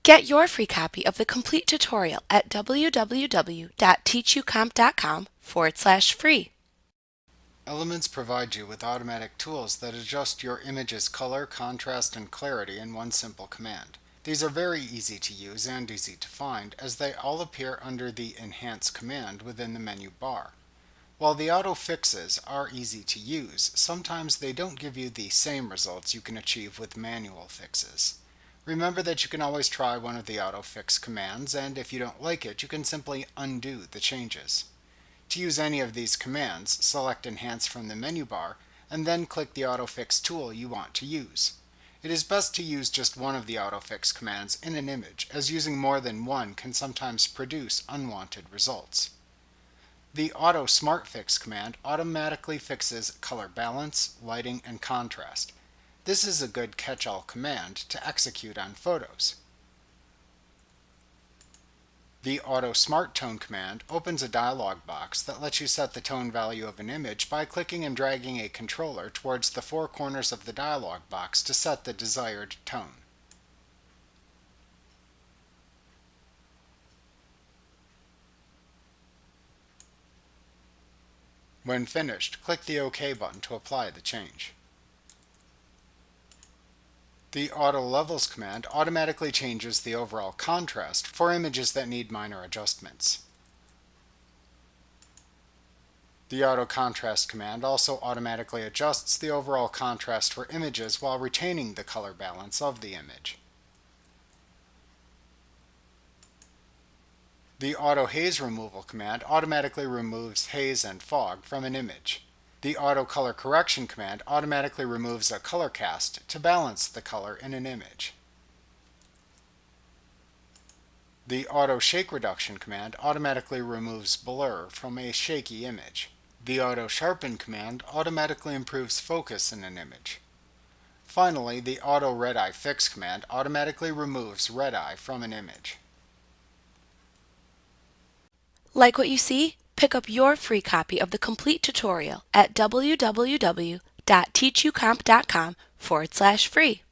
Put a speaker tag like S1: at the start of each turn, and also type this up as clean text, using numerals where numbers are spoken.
S1: Get your free copy of the complete tutorial at www.teachucomp.com/free.
S2: Elements provide you with automatic tools that adjust your image's color, contrast, and clarity in one simple command. These are very easy to use and easy to find, as they all appear under the Enhance command within the menu bar. While the auto fixes are easy to use, sometimes they don't give you the same results you can achieve with manual fixes. Remember that you can always try one of the auto fix commands, and if you don't like it, you can simply undo the changes. To use any of these commands, select Enhance from the menu bar, and then click the autofix tool you want to use. It is best to use just one of the autofix commands in an image, as using more than one can sometimes produce unwanted results. The Auto Smart Fix command automatically fixes color balance, lighting, and contrast. This is a good catch-all command to execute on photos. The Auto Smart Tone command opens a dialog box that lets you set the tone value of an image by clicking and dragging a controller towards the four corners of the dialog box to set the desired tone. When finished, click the OK button to apply the change. The Auto Levels command automatically changes the overall contrast for images that need minor adjustments. The Auto Contrast command also automatically adjusts the overall contrast for images while retaining the color balance of the image. The Auto Haze Removal command automatically removes haze and fog from an image. The Auto Color Correction command automatically removes a color cast to balance the color in an image. The Auto Shake Reduction command automatically removes blur from a shaky image. The Auto Sharpen command automatically improves focus in an image. Finally, the Auto Red Eye Fix command automatically removes red eye from an image.
S1: Like what you see? Pick up your free copy of the complete tutorial at www.teachucomp.com/free.